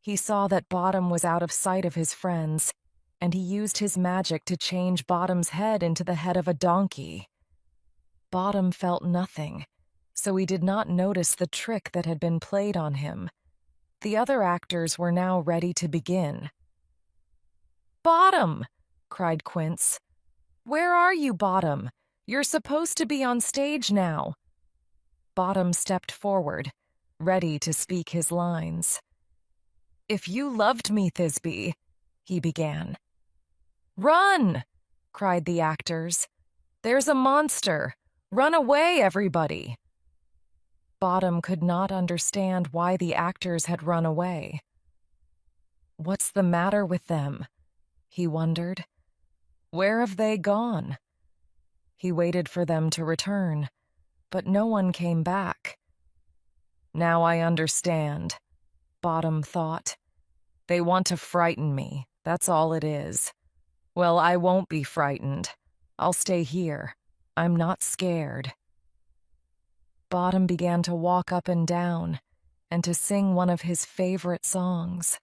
He saw that Bottom was out of sight of his friends, and he used his magic to change Bottom's head into the head of a donkey. Bottom felt nothing, so he did not notice the trick that had been played on him. The other actors were now ready to begin. "Bottom!" cried Quince. "Where are you, Bottom? You're supposed to be on stage now." Bottom stepped forward, ready to speak his lines. "If you loved me, Thisbe," he began. "Run!" cried the actors. "There's a monster! Run away, everybody!" Bottom could not understand why the actors had run away. What's the matter with them? He wondered. Where have they gone? He waited for them to return, but no one came back. Now I understand, Bottom thought. They want to frighten me, that's all it is. Well, I won't be frightened. I'll stay here. I'm not scared. Bottom began to walk up and down and to sing one of his favorite songs.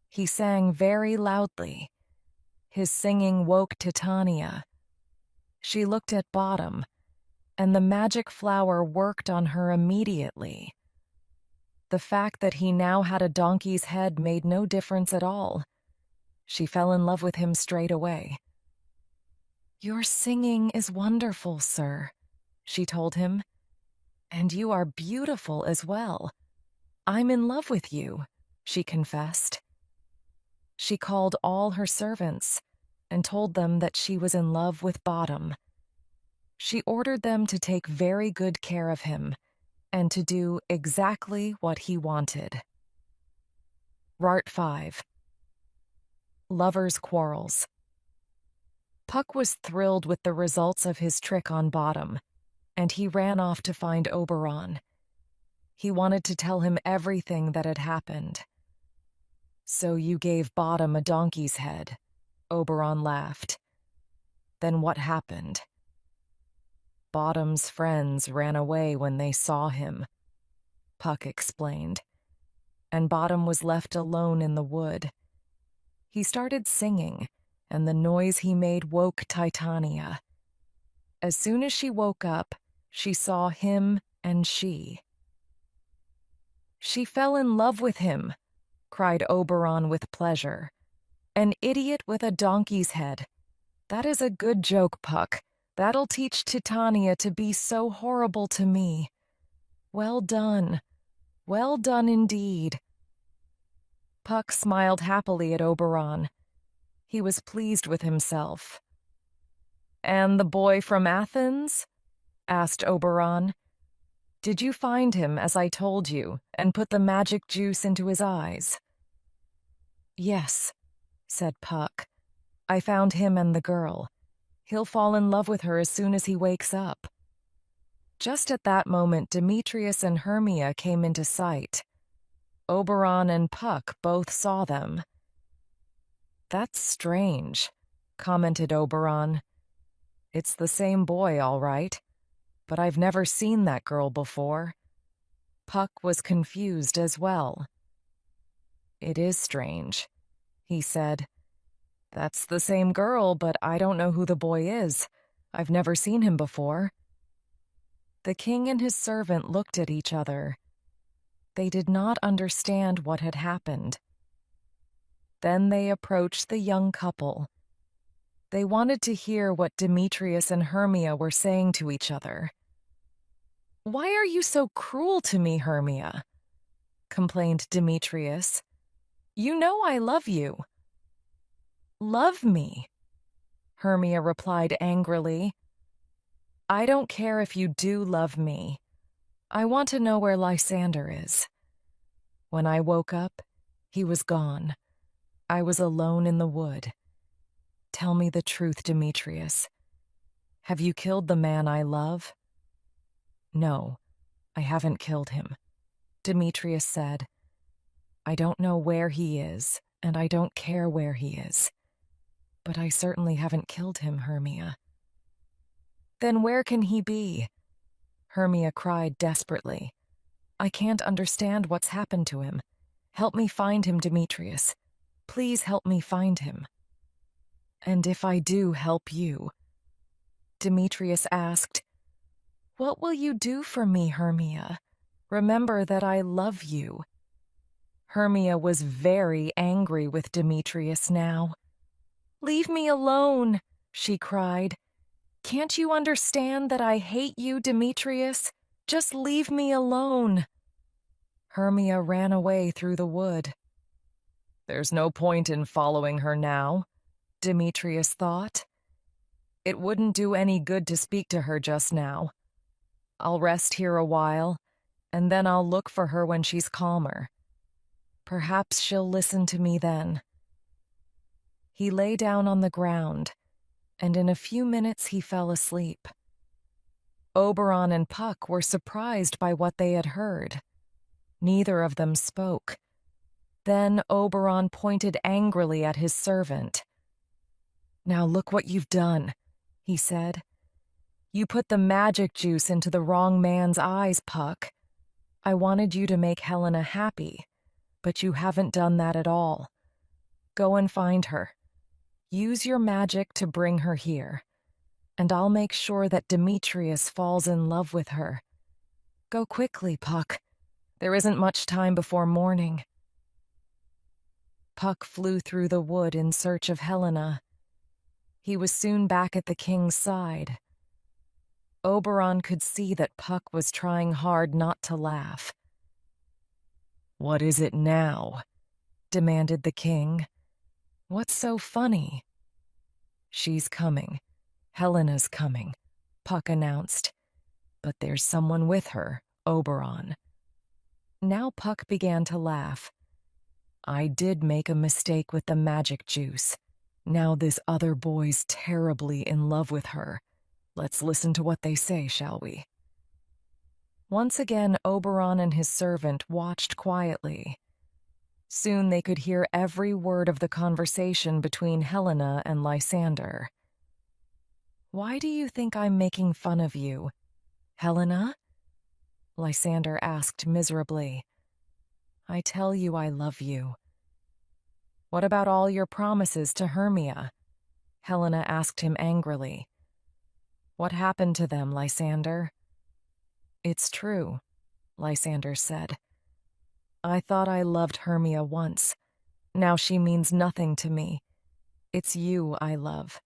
He sang very loudly. His singing woke Titania. She looked at Bottom, and the magic flower worked on her immediately. The fact that he now had a donkey's head made no difference at all. She fell in love with him straight away. "Your singing is wonderful, sir," she told him. "And you are beautiful as well. I'm in love with you," she confessed. She called all her servants and told them that she was in love with Bottom. She ordered them to take very good care of him and to do exactly what he wanted. Part 5. Lovers' Quarrels. Puck was thrilled with the results of his trick on Bottom, and he ran off to find Oberon. He wanted to tell him everything that had happened. "So you gave Bottom a donkey's head," Oberon laughed. "Then what happened?" "Bottom's friends ran away when they saw him," Puck explained, "and Bottom was left alone in the wood. He started singing, and the noise he made woke Titania. As soon as she woke up, she saw him and she fell in love with him," cried Oberon with pleasure. "An idiot with a donkey's head. That is a good joke, Puck. That'll teach Titania to be so horrible to me. Well done. Well done indeed." Puck smiled happily at Oberon. He was pleased with himself. "And the boy from Athens?" asked Oberon. "Did you find him, as I told you, and put the magic juice into his eyes?" "Yes," said Puck. "I found him and the girl. He'll fall in love with her as soon as he wakes up." Just at that moment, Demetrius and Hermia came into sight. Oberon and Puck both saw them. "That's strange," commented Oberon. "It's the same boy, all right, but I've never seen that girl before." Puck was confused as well. "It is strange," he said. "That's the same girl, but I don't know who the boy is. I've never seen him before." The king and his servant looked at each other. They did not understand what had happened. Then they approached the young couple. They wanted to hear what Demetrius and Hermia were saying to each other. "Why are you so cruel to me, Hermia?" complained Demetrius. "You know I love you." "Love me?" Hermia replied angrily. "I don't care if you do love me. I want to know where Lysander is. When I woke up, he was gone. I was alone in the wood. Tell me the truth, Demetrius. Have you killed the man I love?" "No, I haven't killed him," Demetrius said. "I don't know where he is, and I don't care where he is. But I certainly haven't killed him, Hermia." "Then where can he be?" Hermia cried desperately. "I can't understand what's happened to him. Help me find him, Demetrius. Please help me find him." "And if I do help you?" Demetrius asked. "What will you do for me, Hermia? Remember that I love you." Hermia was very angry with Demetrius now. "Leave me alone," she cried. "Can't you understand that I hate you, Demetrius? Just leave me alone." Hermia ran away through the wood. "There's no point in following her now," Demetrius thought. "It wouldn't do any good to speak to her just now. I'll rest here a while, and then I'll look for her when she's calmer. Perhaps she'll listen to me then." He lay down on the ground, and in a few minutes he fell asleep. Oberon and Puck were surprised by what they had heard. Neither of them spoke. Then Oberon pointed angrily at his servant. "Now look what you've done," he said. "You put the magic juice into the wrong man's eyes, Puck. I wanted you to make Helena happy, but you haven't done that at all. Go and find her. Use your magic to bring her here, and I'll make sure that Demetrius falls in love with her. Go quickly, Puck. There isn't much time before morning." Puck flew through the wood in search of Helena. He was soon back at the king's side. Oberon could see that Puck was trying hard not to laugh. "What is it now?" demanded the king. "What's so funny?" "She's coming. Helena's coming," Puck announced. "But there's someone with her, Oberon." Now Puck began to laugh. "I did make a mistake with the magic juice. Now this other boy's terribly in love with her. Let's listen to what they say, shall we?" Once again, Oberon and his servant watched quietly. Soon they could hear every word of the conversation between Helena and Lysander. "Why do you think I'm making fun of you, Helena?" Lysander asked miserably. "I tell you I love you." "What about all your promises to Hermia?" Helena asked him angrily. "What happened to them, Lysander?" "It's true," Lysander said. "I thought I loved Hermia once. Now she means nothing to me. It's you I love.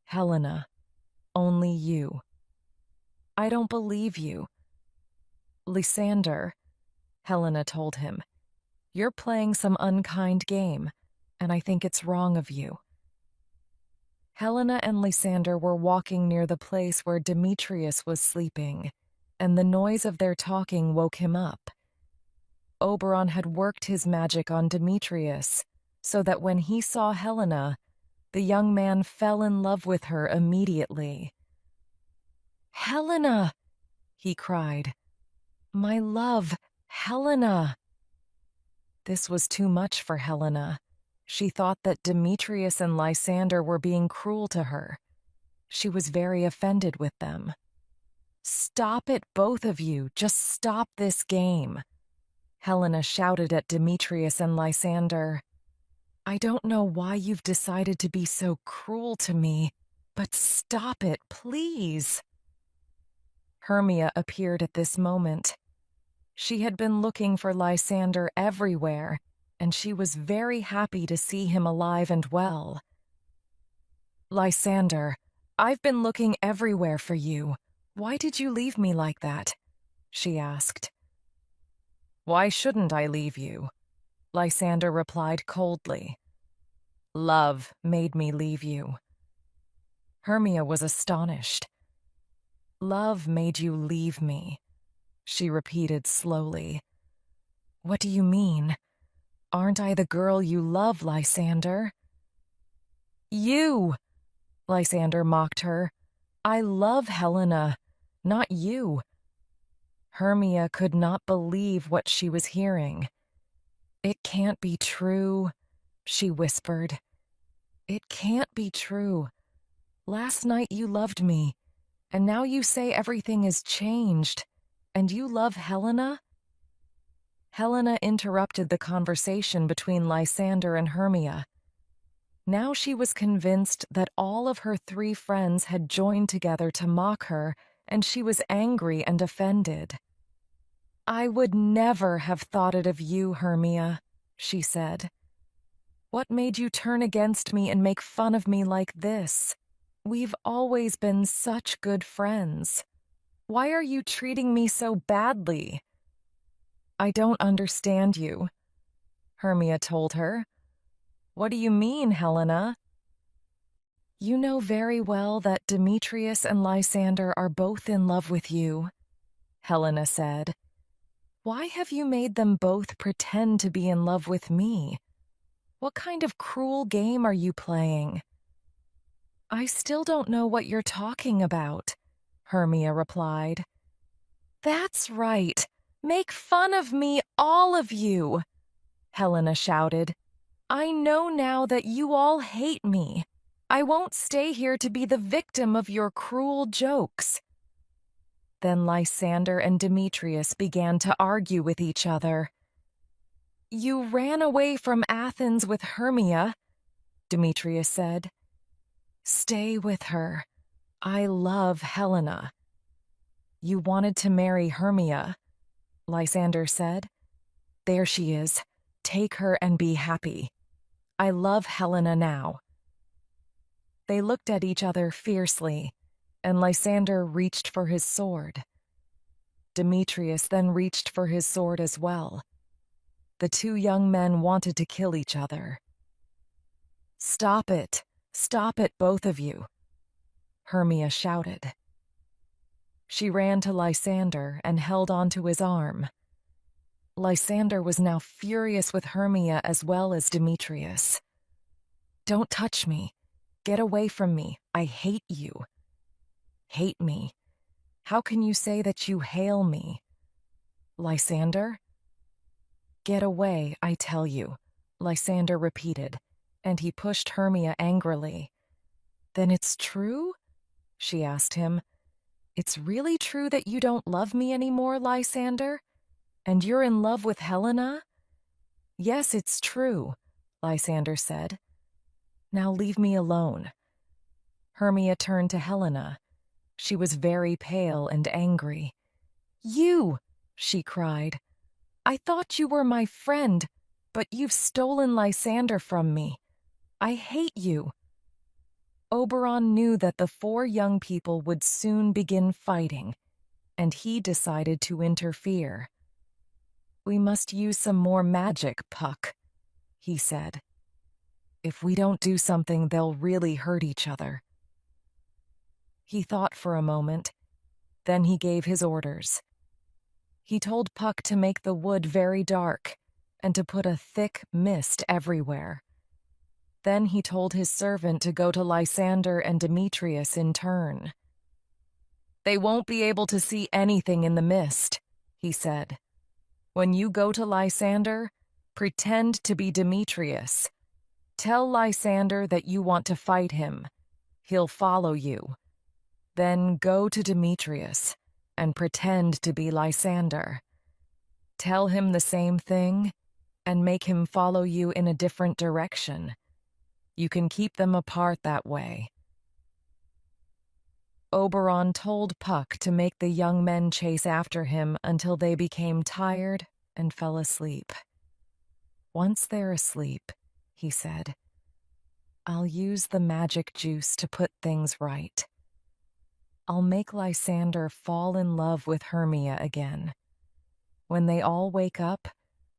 Helena, only you." "I don't believe you." "Lysander," Helena told him, "you're playing some unkind game, and I think it's wrong of you." Helena and Lysander were walking near the place where Demetrius was sleeping, and the noise of their talking woke him up. Oberon had worked his magic on Demetrius, so that when he saw Helena, the young man fell in love with her immediately. "Helena!" he cried. "My love, Helena!" This was too much for Helena. She thought that Demetrius and Lysander were being cruel to her. She was very offended with them. "Stop it, both of you! Just stop this game!" Helena shouted at Demetrius and Lysander. "I don't know why you've decided to be so cruel to me, but stop it, please!" Hermia appeared at this moment. She had been looking for Lysander everywhere, and she was very happy to see him alive and well. "Lysander, I've been looking everywhere for you. Why did you leave me like that?" she asked. "Why shouldn't I leave you?" Lysander replied coldly. "Love made me leave you." Hermia was astonished. "Love made you leave me," she repeated slowly. "What do you mean? Aren't I the girl you love, Lysander?" "You!" Lysander mocked her. "I love Helena, not you." Hermia could not believe what she was hearing. "It can't be true," she whispered. "It can't be true. Last night you loved me, and now you say everything is changed, and you love Helena?" Helena interrupted the conversation between Lysander and Hermia. Now she was convinced that all of her three friends had joined together to mock her, and she was angry and offended. "I would never have thought it of you, Hermia," she said. "What made you turn against me and make fun of me like this? We've always been such good friends. Why are you treating me so badly?" "I don't understand you," Hermia told her. "What do you mean, Helena?" "You know very well that Demetrius and Lysander are both in love with you," Helena said. "Why have you made them both pretend to be in love with me? What kind of cruel game are you playing?" "I still don't know what you're talking about," Hermia replied. "That's right. Make fun of me, all of you," Helena shouted. "I know now that you all hate me. I won't stay here to be the victim of your cruel jokes." Then Lysander and Demetrius began to argue with each other. "You ran away from Athens with Hermia," Demetrius said. "Stay with her. I love Helena." "You wanted to marry Hermia," Lysander said. "There she is. Take her and be happy. I love Helena now." They looked at each other fiercely, and Lysander reached for his sword. Demetrius then reached for his sword as well. The two young men wanted to kill each other. "Stop it! Stop it, both of you!" Hermia shouted. She ran to Lysander and held onto his arm. Lysander was now furious with Hermia as well as Demetrius. "Don't touch me. Get away from me. I hate you." "Hate me? How can you say that you hail me?" "Lysander?" "Get away, I tell you," Lysander repeated, and he pushed Hermia angrily. "Then it's true?" she asked him. "It's really true that you don't love me anymore, Lysander? And you're in love with Helena?" "Yes, it's true," Lysander said. "Now leave me alone." Hermia turned to Helena. She was very pale and angry. "You!" she cried. "I thought you were my friend, but you've stolen Lysander from me. I hate you." Oberon knew that the four young people would soon begin fighting, and he decided to interfere. "We must use some more magic, Puck," he said. "If we don't do something, they'll really hurt each other." He thought for a moment, then he gave his orders. He told Puck to make the wood very dark and to put a thick mist everywhere. Then he told his servant to go to Lysander and Demetrius in turn. "They won't be able to see anything in the mist," he said. "When you go to Lysander, pretend to be Demetrius. Tell Lysander that you want to fight him. He'll follow you. Then go to Demetrius and pretend to be Lysander. Tell him the same thing and make him follow you in a different direction. You can keep them apart that way." Oberon told Puck to make the young men chase after him until they became tired and fell asleep. "Once they're asleep," he said, "I'll use the magic juice to put things right. I'll make Lysander fall in love with Hermia again. When they all wake up,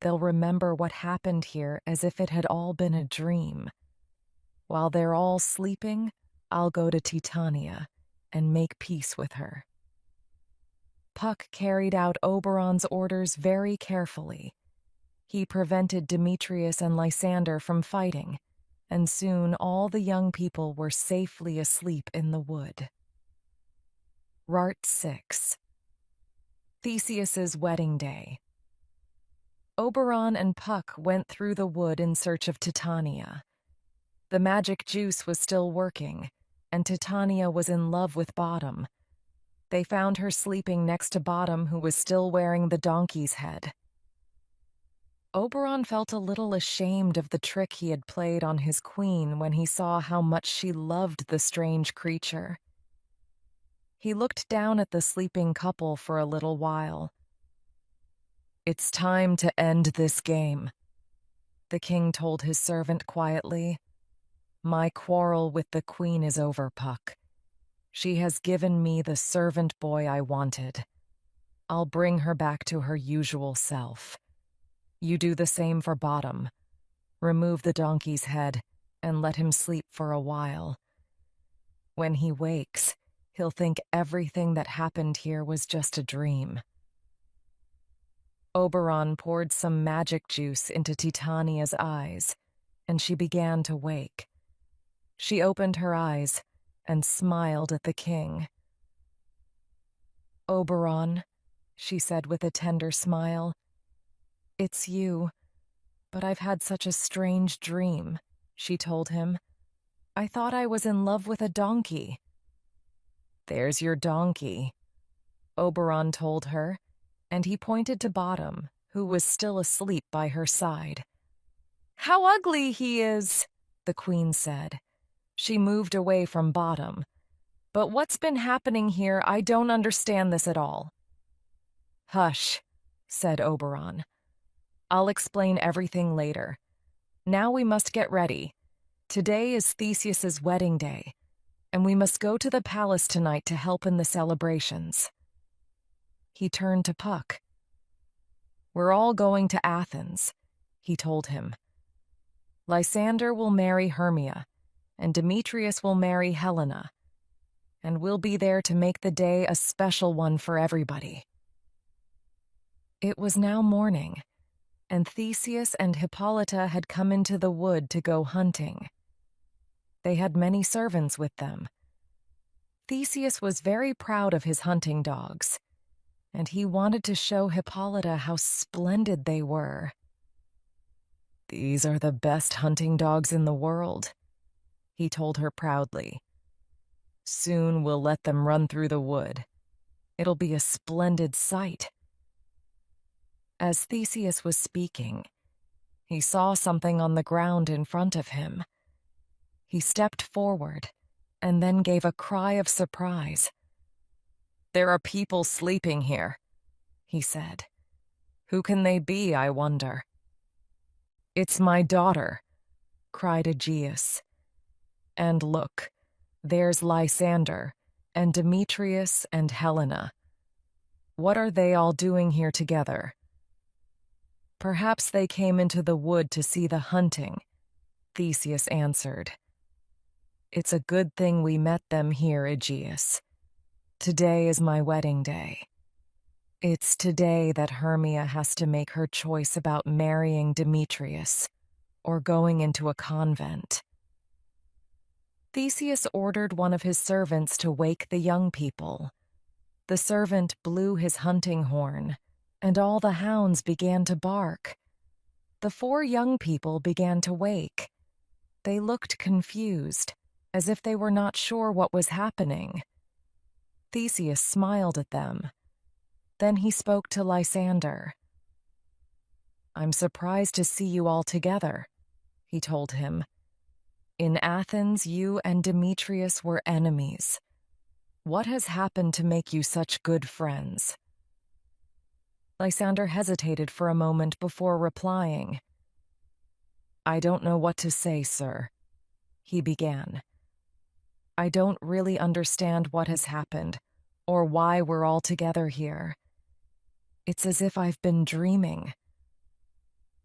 they'll remember what happened here as if it had all been a dream. While they're all sleeping, I'll go to Titania and make peace with her." Puck carried out Oberon's orders very carefully. He prevented Demetrius and Lysander from fighting, and soon all the young people were safely asleep in the wood. Art 6. Theseus's Wedding Day. Oberon and Puck went through the wood in search of Titania. The magic juice was still working, and Titania was in love with Bottom. They found her sleeping next to Bottom, who was still wearing the donkey's head. Oberon felt a little ashamed of the trick he had played on his queen when he saw how much she loved the strange creature. He looked down at the sleeping couple for a little while. "It's time to end this game," the king told his servant quietly. "My quarrel with the queen is over, Puck. She has given me the servant boy I wanted. I'll bring her back to her usual self. You do the same for Bottom. Remove the donkey's head and let him sleep for a while. When he wakes, he'll think everything that happened here was just a dream." Oberon poured some magic juice into Titania's eyes, and she began to wake. She opened her eyes and smiled at the king. "Oberon," she said with a tender smile, "it's you, but I've had such a strange dream," she told him. "I thought I was in love with a donkey." "There's your donkey," Oberon told her, and he pointed to Bottom, who was still asleep by her side. "How ugly he is," the queen said. She moved away from Bottom. "But what's been happening here? I don't understand this at all." "Hush," said Oberon. "I'll explain everything later. Now we must get ready. Today is Theseus's wedding day, and we must go to the palace tonight to help in the celebrations." He turned to Puck. "We're all going to Athens," he told him. "Lysander will marry Hermia, and Demetrius will marry Helena, and we'll be there to make the day a special one for everybody." It was now morning, and Theseus and Hippolyta had come into the wood to go hunting. They had many servants with them. Theseus was very proud of his hunting dogs, and he wanted to show Hippolyta how splendid they were. "These are the best hunting dogs in the world," he told her proudly. "Soon we'll let them run through the wood. It'll be a splendid sight." As Theseus was speaking, he saw something on the ground in front of him. He stepped forward and then gave a cry of surprise. "There are people sleeping here," he said. "Who can they be, I wonder?" "It's my daughter," cried Aegeus. "And look, there's Lysander, and Demetrius and Helena. What are they all doing here together?" "Perhaps they came into the wood to see the hunting," Theseus answered. "It's a good thing we met them here, Aegeus. Today is my wedding day. It's today that Hermia has to make her choice about marrying Demetrius or going into a convent." Theseus ordered one of his servants to wake the young people. The servant blew his hunting horn, and all the hounds began to bark. The 4 young people began to wake. They looked confused, as if they were not sure what was happening. Theseus smiled at them. Then he spoke to Lysander. "I'm surprised to see you all together," he told him. "In Athens, you and Demetrius were enemies. What has happened to make you such good friends?" Lysander hesitated for a moment before replying. "I don't know what to say, sir," he began. "I don't really understand what has happened or why we're all together here. It's as if I've been dreaming.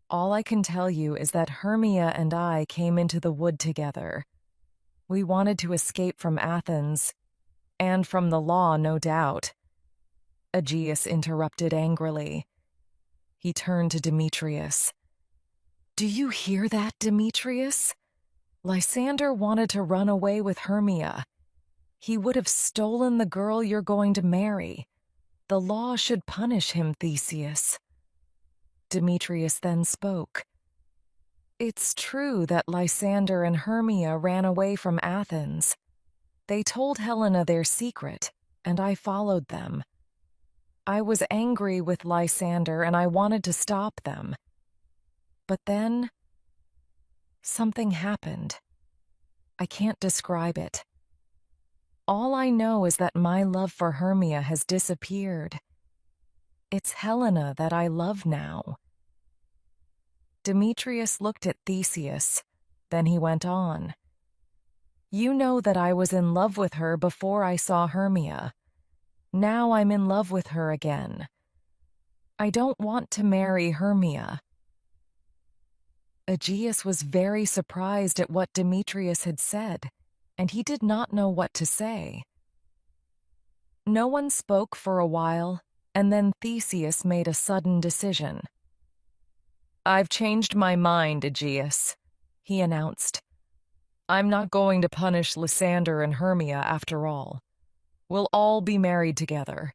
All I can tell you is that Hermia and I came into the wood together. We wanted to escape from Athens, and from the law, no doubt." Aegeus interrupted angrily. He turned to Demetrius. "Do you hear that, Demetrius? Lysander wanted to run away with Hermia. He would have stolen the girl you're going to marry. The law should punish him, Theseus." Demetrius then spoke. "It's true that Lysander and Hermia ran away from Athens. They told Helena their secret, and I followed them. I was angry with Lysander and I wanted to stop them. But then something happened. I can't describe it. All I know is that my love for Hermia has disappeared. It's Helena that I love now. Demetrius looked at Theseus. Then he went on. You know that I was in love with her before I saw Hermia. Now I'm in love with her again. I don't want to marry Hermia. Aegeus was very surprised at what Demetrius had said, and he did not know what to say. No one spoke for a while, and then Theseus made a sudden decision. I've changed my mind, Aegeus, he announced. I'm not going to punish Lysander and Hermia after all. We'll all be married together.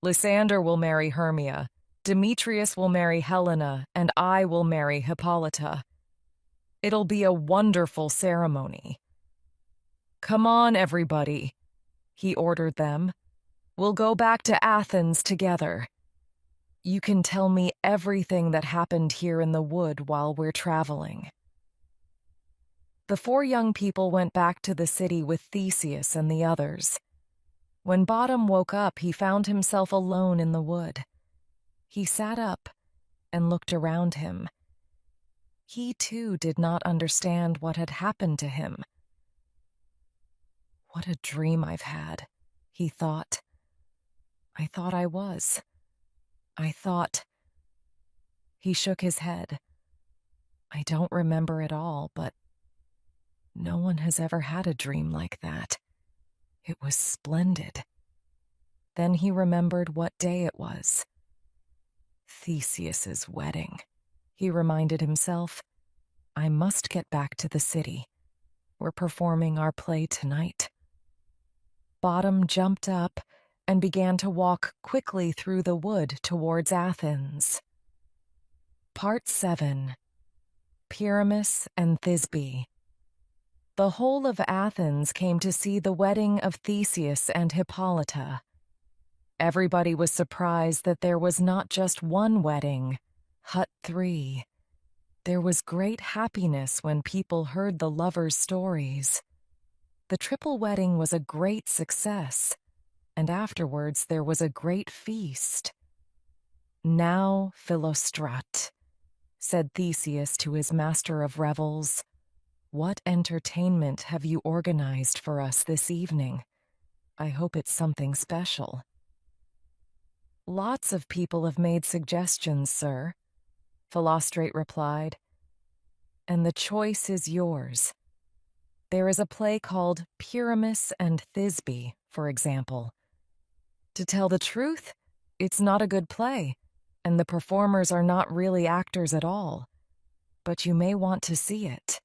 Lysander will marry Hermia, Demetrius will marry Helena, and I will marry Hippolyta. It'll be a wonderful ceremony. Come on, everybody, he ordered them. We'll go back to Athens together. You can tell me everything that happened here in the wood while we're traveling. The 4 young people went back to the city with Theseus and the others. When Bottom woke up, he found himself alone in the wood. He sat up and looked around him. He, too, did not understand what had happened to him. What a dream I've had, he thought. I thought I was. I thought... He shook his head. I don't remember it all, but no one has ever had a dream like that. It was splendid. Then he remembered what day it was. Theseus's wedding. He reminded himself, I must get back to the city. We're performing our play tonight. Bottom jumped up and began to walk quickly through the wood towards Athens. Part 7. Pyramus and Thisbe. The whole of Athens came to see the wedding of Theseus and Hippolyta. Everybody was surprised that there was not just one wedding, but 3. There was great happiness when people heard the lovers' stories. The triple wedding was a great success, and afterwards there was a great feast. Now, Philostrat, said Theseus to his master of revels, what entertainment have you organized for us this evening? I hope it's something special. Lots of people have made suggestions, sir, Philostrate replied, and the choice is yours. There is a play called Pyramus and Thisbe, for example. To tell the truth, it's not a good play, and the performers are not really actors at all, but you may want to see it.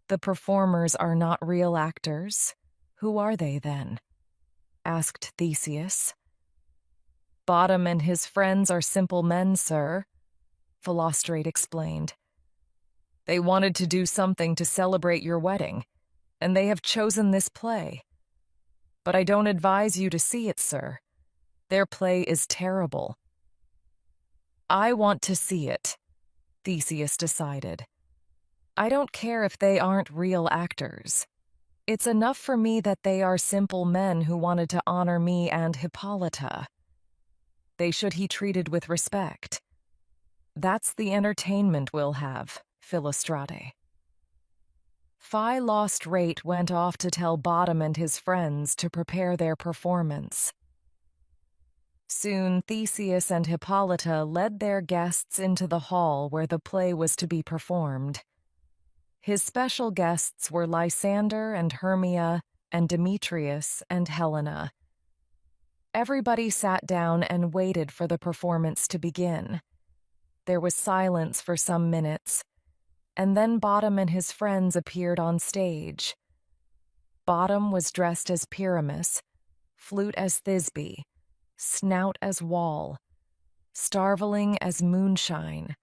The performers are not real actors. Who are they, then? Asked Theseus. Bottom and his friends are simple men, sir, Philostrate explained. They wanted to do something to celebrate your wedding, and they have chosen this play. But I don't advise you to see it, sir. Their play is terrible. I want to see it, Theseus decided. I don't care if they aren't real actors. It's enough for me that they are simple men who wanted to honor me and Hippolyta. They should be treated with respect. That's the entertainment we'll have, Philostrate. Philostrate went off to tell Bottom and his friends to prepare their performance. Soon Theseus and Hippolyta led their guests into the hall where the play was to be performed. His special guests were Lysander and Hermia and Demetrius and Helena. Everybody sat down and waited for the performance to begin. There was silence for some minutes, and then Bottom and his friends appeared on stage. Bottom was dressed as Pyramus, flute as Thisbe, snout as Wall, starveling as Moonshine,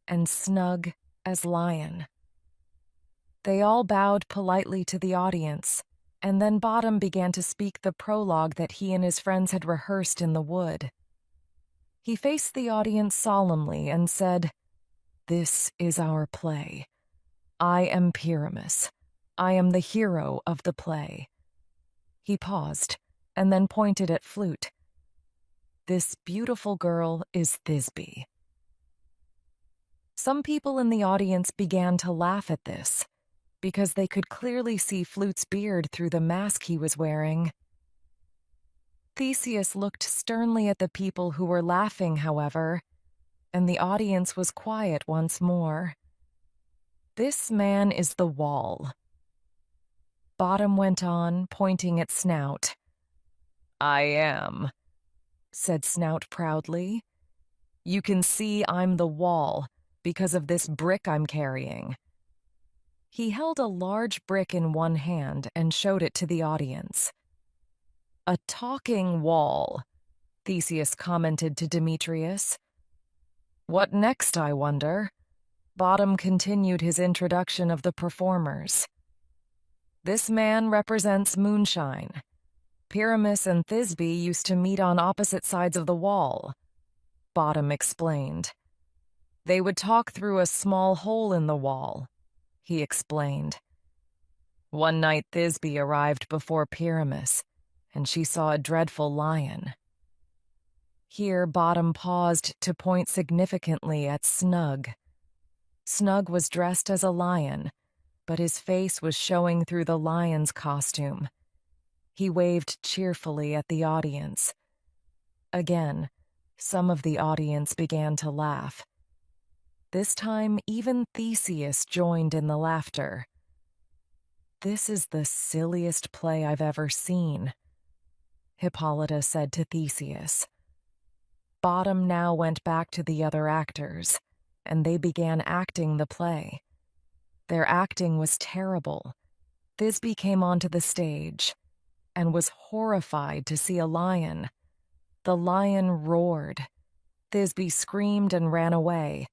and snug as Lion. They all bowed politely to the audience, and then Bottom began to speak the prologue that he and his friends had rehearsed in the wood. He faced the audience solemnly and said, This is our play. I am Pyramus. I am the hero of the play." He paused, and then pointed at Flute. "This beautiful girl is Thisbe." Some people in the audience began to laugh at this, because they could clearly see Flute's beard through the mask he was wearing. Theseus looked sternly at the people who were laughing, however, and the audience was quiet once more. "This man is the Wall." Bottom went on, pointing at Snout. "I am," said Snout proudly. "You can see I'm the Wall because of this brick I'm carrying." He held a large brick in one hand and showed it to the audience. "A talking wall," Theseus commented to Demetrius. "What next, I wonder?" Bottom continued his introduction of the performers. "This man represents moonshine. Pyramus and Thisbe used to meet on opposite sides of the wall," Bottom explained. "They would talk through a small hole in the wall," he explained. "One night Thisbe arrived before Pyramus, and she saw a dreadful lion." Here Bottom paused to point significantly at Snug. Snug was dressed as a lion, but his face was showing through the lion's costume. He waved cheerfully at the audience. Again, some of the audience began to laugh. This time, even Theseus joined in the laughter. "This is the silliest play I've ever seen," Hippolyta said to Theseus. Bottom now went back to the other actors, and they began acting the play. Their acting was terrible. Thisbe came onto the stage and was horrified to see a lion. The lion roared. Thisbe screamed and ran away,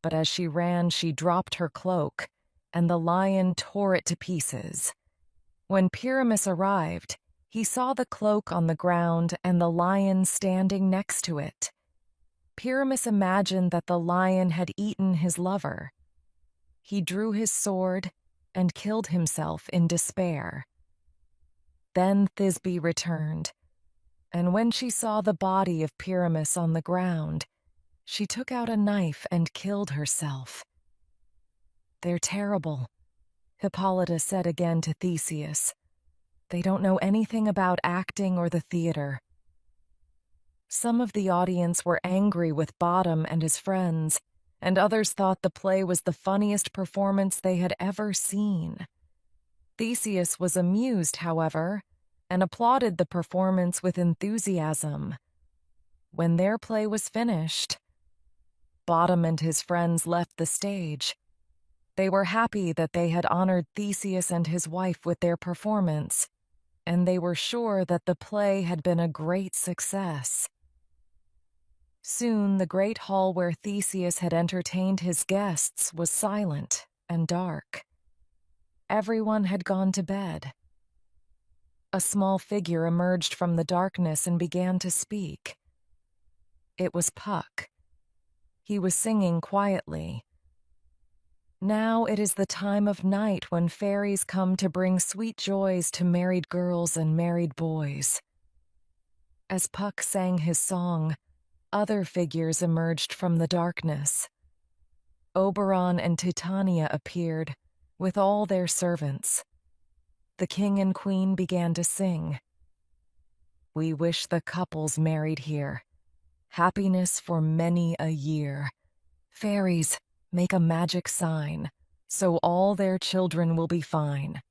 but as she ran, she dropped her cloak, and the lion tore it to pieces. When Pyramus arrived, he saw the cloak on the ground and the lion standing next to it. Pyramus imagined that the lion had eaten his lover. He drew his sword and killed himself in despair. Then Thisbe returned, and when she saw the body of Pyramus on the ground, she took out a knife and killed herself. "They're terrible," Hippolyta said again to Theseus. "They don't know anything about acting or the theater." Some of the audience were angry with Bottom and his friends, and others thought the play was the funniest performance they had ever seen. Theseus was amused, however, and applauded the performance with enthusiasm. When their play was finished, Bottom and his friends left the stage. They were happy that they had honored Theseus and his wife with their performance, and they were sure that the play had been a great success. Soon the great hall where Theseus had entertained his guests was silent and dark. Everyone had gone to bed. A small figure emerged from the darkness and began to speak. It was Puck. He was singing quietly. "Now it is the time of night when fairies come to bring sweet joys to married girls and married boys." As Puck sang his song, other figures emerged from the darkness. Oberon and Titania appeared, with all their servants. The king and queen began to sing. "We wish the couples married here. Happiness for many a year. Fairies, make a magic sign, so all their children will be fine."